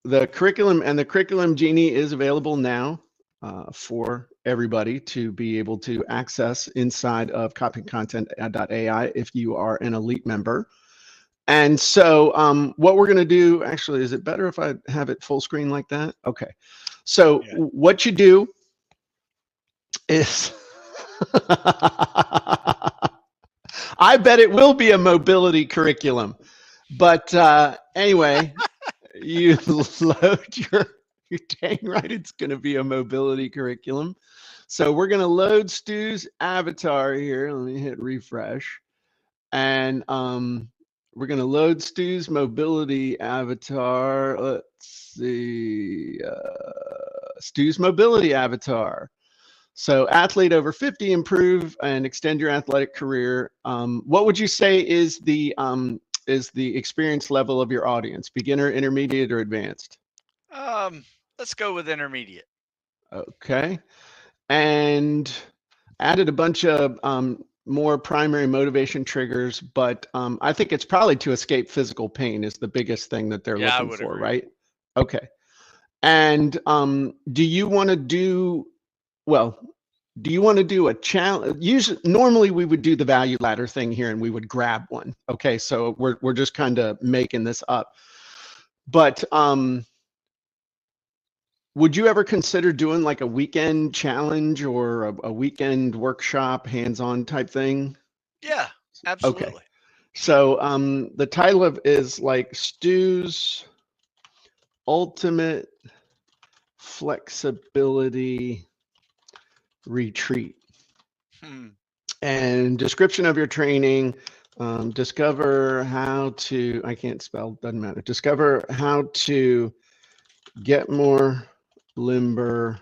the curriculum and the Curriculum Genie is available now for everybody to be able to access inside of CopyandContentAI if you are an elite member. And so what we're going to do, actually, is it better if I have it full screen like that? Okay. So Yeah. what you do is, I bet it will be a mobility curriculum. But anyway, you load you're dang right, it's going to be a mobility curriculum. So we're going to load Stu's avatar here. Let me hit refresh. And we're going to load Stu's mobility avatar. Let's see. Stu's mobility avatar. So athlete over 50, improve and extend your athletic career. What would you say is the experience level of your audience? Beginner, intermediate, or advanced? Let's go with intermediate. Okay. And added a bunch of more primary motivation triggers, but I think it's probably to escape physical pain is the biggest thing that they're Yeah, I looking would for, agree. right? Okay. And do you want to do, well, do you want to do a challenge? Usually, normally we would do the value ladder thing here and we would grab one. Okay, so we're just kind of making this up. But would you ever consider doing like a weekend challenge or a weekend workshop, hands-on type thing? Yeah, Okay. absolutely. So the title of is like Stu's Ultimate Flexibility Retreat. Hmm. And description of your training, discover how to, I can't spell, doesn't matter. Discover how to get more limber.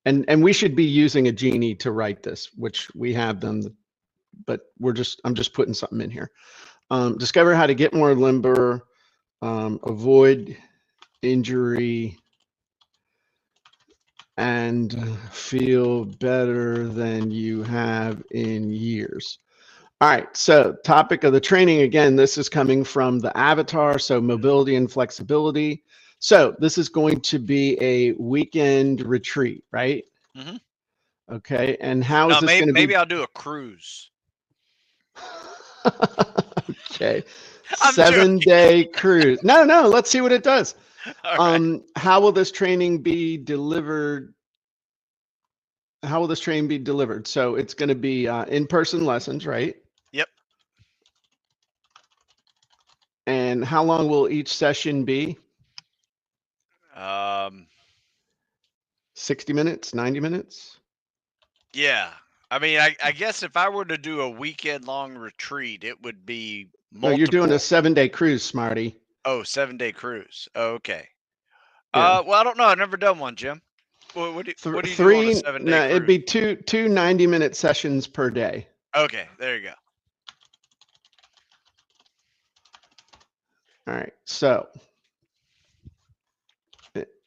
And we should be using a Genie to write this, which we have them, but I'm just putting something in here. Discover how to get more limber, avoid injury, and feel better than you have in years. All right, so topic of the training, again, this is coming from the avatar, so mobility and flexibility. So this is going to be a weekend retreat, right? Mm-hmm. Okay, and how is No, this going to maybe be? I'll do a cruise. Okay, I'm joking. 7-day cruise. No, let's see what it does. All right. How will this training be delivered? How will this training be delivered? So it's going to be in-person lessons, right? Yep. And how long will each session be? Um. 60 minutes, 90 minutes? Yeah. I mean, I guess if I were to do a weekend long retreat, it would be No, you're doing a multiple. 7-day cruise, Smarty. Oh, 7-day cruise. Oh, okay. Yeah. Well, I don't know. I've never done one, Jim. What do you do on a Three, 7-day no, it'd cruise? be two 90-minute sessions per day. Okay, there you go. All right. So,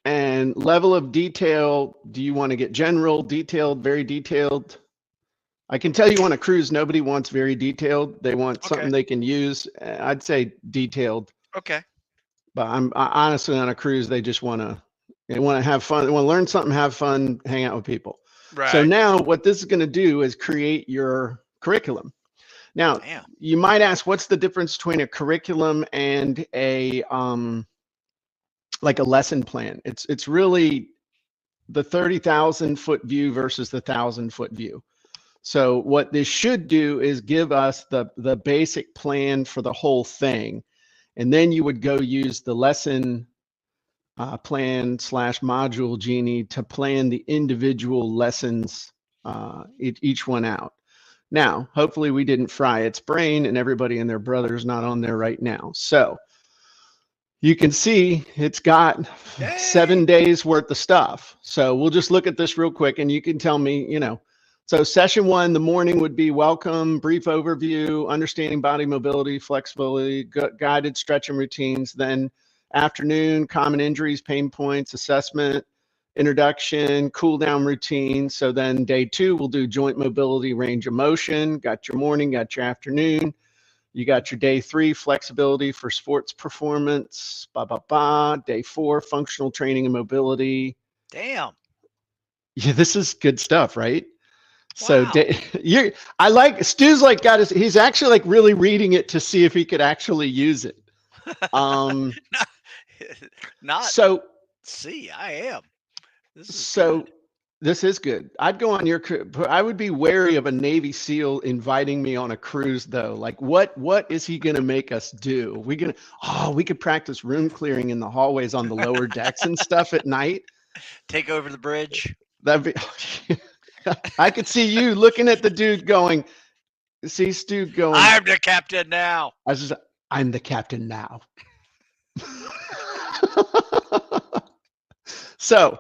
and level of detail, do you want to get general, detailed, very detailed? I can tell you on a cruise, nobody wants very detailed. They want Okay. something they can use. I'd say detailed, Okay. but honestly on a cruise, they just want to have fun. They want to learn something, have fun, hang out with people. So Right. now what this is going to do is create your curriculum. Now, Damn. you might ask, what's the difference between a curriculum and a like a lesson plan? It's really the 30,000-foot view versus the 1,000-foot view. So what this should do is give us the basic plan for the whole thing, and then you would go use the lesson plan / module Genie to plan the individual lessons, each one out. Now, hopefully we didn't fry its brain and everybody and their brother is not on there right now. So you can see it's got Yay. 7 days worth of stuff. So we'll just look at this real quick and you can tell me, so session 1, the morning would be welcome, brief overview, understanding body mobility, flexibility, guided stretching routines. Then afternoon, common injuries, pain points, assessment, introduction, cool down routine. So then day 2, we'll do joint mobility, range of motion, got your morning, got your afternoon. You got your day 3, flexibility for sports performance, Day 4, functional training and mobility. Damn. Yeah, this is good stuff, right? So Wow. I like Stu's like he's actually like really reading it to see if he could actually use it. Not So see, I am. This is so good. this is good. I'd go on your I would be wary of a Navy SEAL inviting me on a cruise though. Like what is he going to make us do? We could practice room clearing in the hallways on the lower decks and stuff at night. Take over the bridge. That'd be I could see you looking at the dude going, see Stu going, I'm the captain now. I'm the captain now. So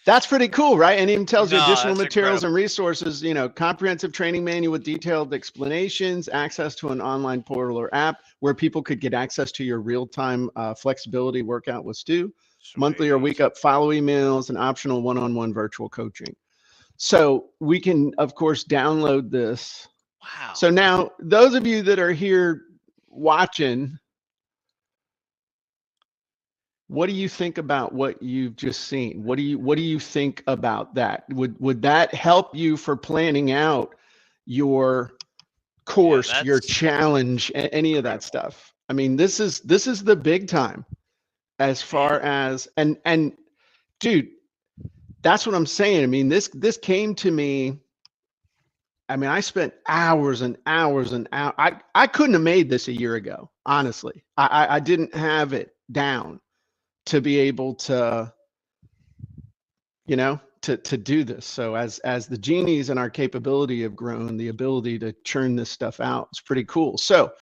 that's pretty cool, right? And even tells you additional materials and resources, comprehensive training manual with detailed explanations, access to an online portal or app where people could get access to your real-time flexibility workout with Stu, monthly or week up follow emails, and optional one-on-one virtual coaching. So we can, of course, download this. Wow. So now those of you that are here watching, what do you think about what you've just seen? What do you think about that? Would that help you for planning out your course, your challenge, any of that stuff? I mean, this is the big time as far as and dude, that's what I'm saying. I mean, this came to me. I mean, I spent hours and hours and hours. I couldn't have made this a year ago, honestly. I didn't have it down to be able to, to do this. So as the genies and our capability have grown, the ability to churn this stuff out is pretty cool. So